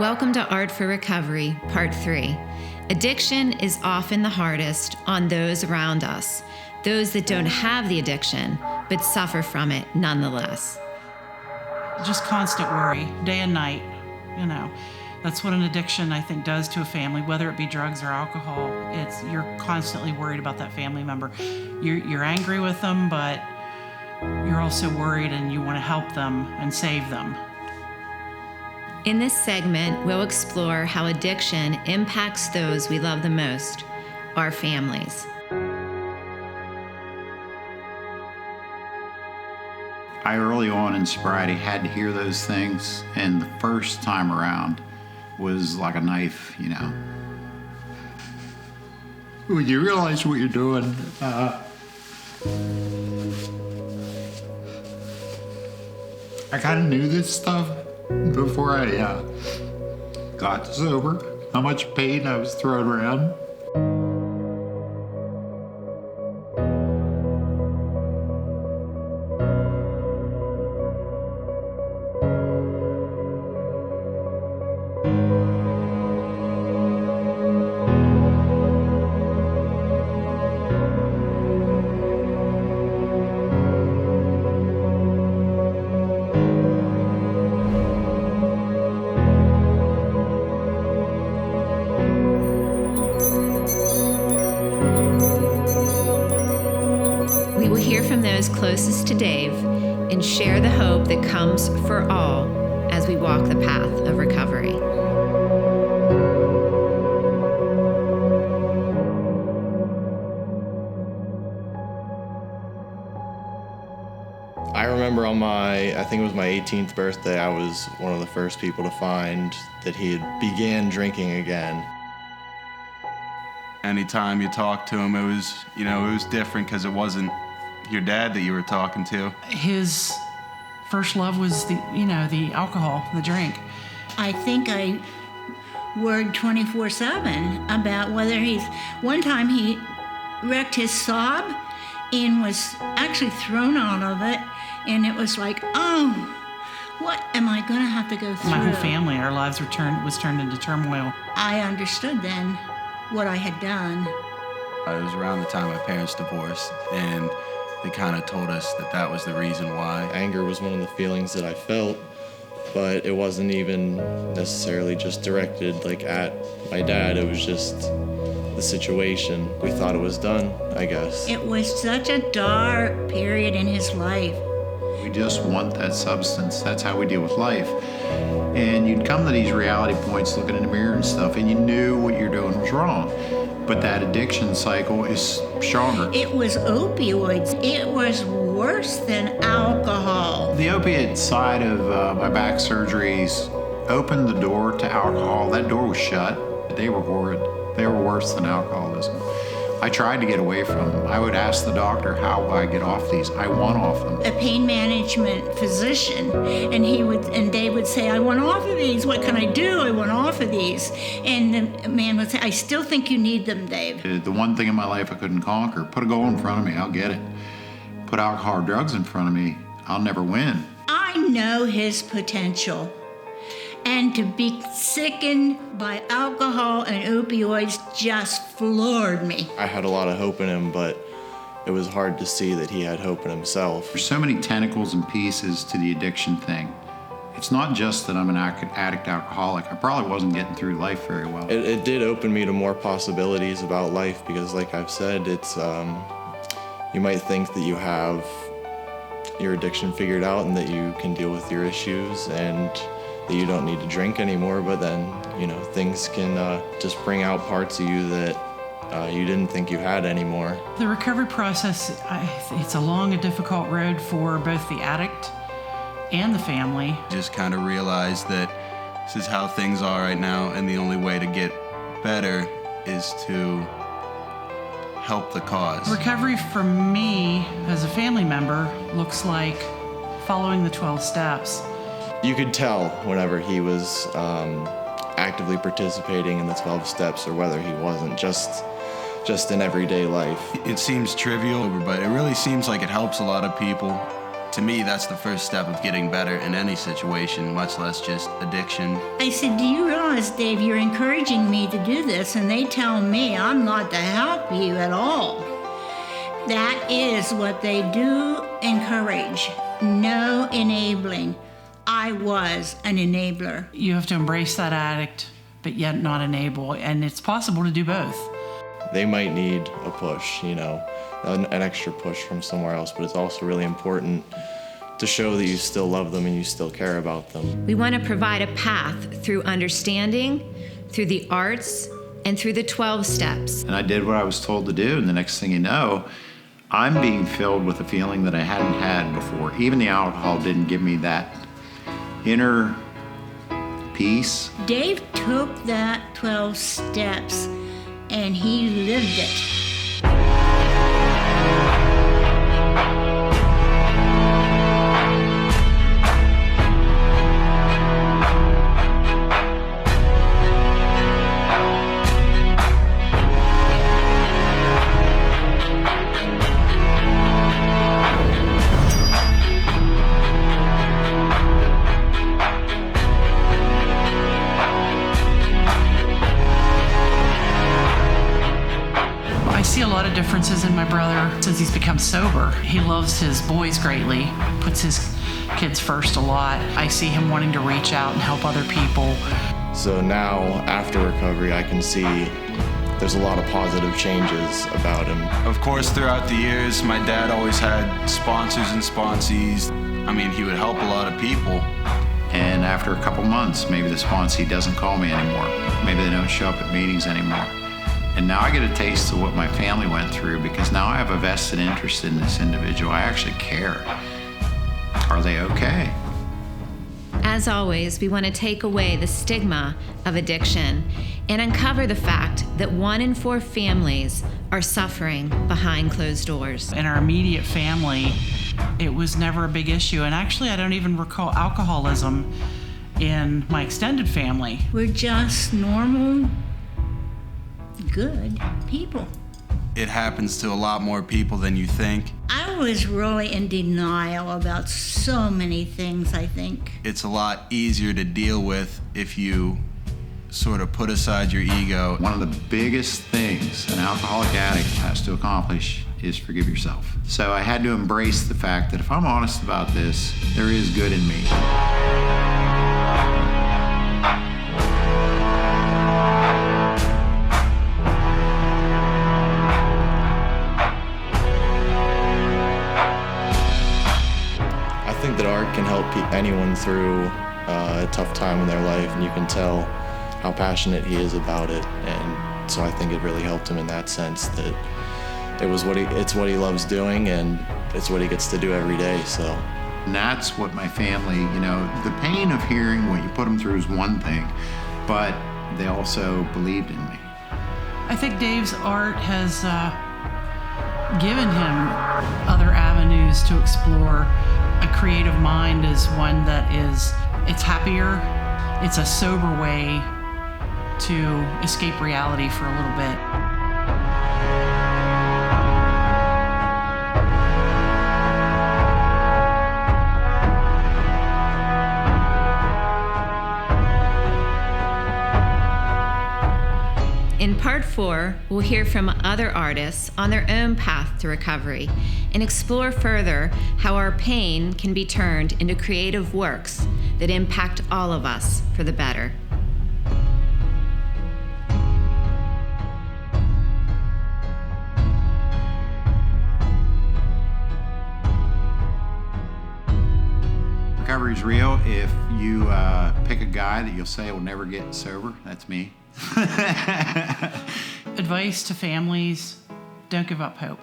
Welcome to Art for Recovery, Part 3. Addiction is often the hardest on those around us, those that don't have the addiction, but suffer from it nonetheless. Just constant worry, day and night, That's what an addiction, I think, does to a family, whether it be drugs or alcohol. You're constantly worried about that family member. You're angry with them, but you're also worried and you want to help them and save them. In this segment, we'll explore how addiction impacts those we love the most, our families. I early on in sobriety had to hear those things, and the first time around was like a knife, When you realize what you're doing, I kind of knew this stuff before I got sober, how much pain I was throwing around. We will hear from those closest to Dave and share the hope that comes for all as we walk the path of recovery. I remember on I think it was my 18th birthday, I was one of the first people to find that he had began drinking again. Anytime you talk to him, it was different because it wasn't your dad that you were talking to. His first love was the alcohol, the drink. I think I worried 24/7 about whether one time he wrecked his Saab and was actually thrown out of it, and it was like, oh, what am I going to have to go through? My whole family, our lives was turned into turmoil. I understood then what I had done. It was around the time my parents divorced, and they kind of told us that was the reason why. Anger was one of the feelings that I felt, but it wasn't even necessarily just directed at my dad. It was just the situation. We thought it was done, I guess. It was such a dark period in his life. We just want that substance. That's how we deal with life. And you'd come to these reality points looking in the mirror and stuff, and you knew what you're doing was wrong. But that addiction cycle is stronger. It was opioids. It was worse than alcohol. The opiate side of my back surgeries opened the door to alcohol. That door was shut. They were horrid. They were worse than alcoholism. I tried to get away from them. I would ask the doctor, how do I get off these? I want off them. A pain management physician, and Dave would say, I want off of these. What can I do? I want off of these. And the man would say, I still think you need them, Dave. The one thing in my life I couldn't conquer, put a goal in front of me, I'll get it. Put alcohol or drugs in front of me, I'll never win. I know his potential. And to be sickened by alcohol and opioids just floored me. I had a lot of hope in him, but it was hard to see that he had hope in himself. There's so many tentacles and pieces to the addiction thing. It's not just that I'm an addict alcoholic. I probably wasn't getting through life very well. It did open me to more possibilities about life because, like I've said, it's you might think that you have your addiction figured out and that you can deal with your issues and that you don't need to drink anymore, but then, things can just bring out parts of you that you didn't think you had anymore. The recovery process, it's a long and difficult road for both the addict and the family. Just kind of realized that this is how things are right now, and the only way to get better is to help the cause. Recovery for me, as a family member, looks like following the 12 steps. You could tell whenever he was actively participating in the 12 steps or whether he wasn't, just in everyday life. It seems trivial, but it really seems like it helps a lot of people. to me, that's the first step of getting better in any situation, much less just addiction. I said, do you realize, Dave, you're encouraging me to do this, and they tell me I'm not to help you at all. That is what they do encourage. No enabling. I was an enabler. You have to embrace that addict, but yet not enable, and it's possible to do both. They might need a push, an extra push from somewhere else, but it's also really important to show that you still love them and you still care about them. We want to provide a path through understanding, through the arts, and through the 12 steps. And I did what I was told to do, and the next thing you know, I'm being filled with a feeling that I hadn't had before. Even the alcohol didn't give me that inner peace. Dave took that 12 steps and he lived it. I see a lot of differences in my brother since he's become sober. He loves his boys greatly, puts his kids first a lot. I see him wanting to reach out and help other people. So now, after recovery, I can see there's a lot of positive changes about him. Of course, throughout the years, my dad always had sponsors and sponsees. I mean, he would help a lot of people. And after a couple months, maybe the sponsee doesn't call me anymore. Maybe they don't show up at meetings anymore. And now I get a taste of what my family went through, because now I have a vested interest in this individual. I actually care. Are they okay? As always, we want to take away the stigma of addiction and uncover the fact that 1 in 4 families are suffering behind closed doors. In our immediate family, it was never a big issue. And actually, I don't even recall alcoholism in my extended family. We're just normal, good people. It happens to a lot more people than you think. I was really in denial about so many things, I think. It's a lot easier to deal with if you sort of put aside your ego. One of the biggest things an alcoholic addict has to accomplish is forgive yourself. So I had to embrace the fact that if I'm honest about this, there is good in me. I think that art can help anyone through a tough time in their life, and you can tell how passionate he is about it. And so I think it really helped him in that sense, that it's what he loves doing, and it's what he gets to do every day. So, And that's what my family, the pain of hearing what you put them through is one thing, but they also believed in me. I think Dave's art has given him other avenues to explore. A creative mind is one that it's happier. It's a sober way to escape reality for a little bit. In part 4, we'll hear from other artists on their own path to recovery and explore further how our pain can be turned into creative works that impact all of us for the better. Recovery's real. If you pick a guy that you'll say will never get sober, that's me. Advice to families: don't give up hope.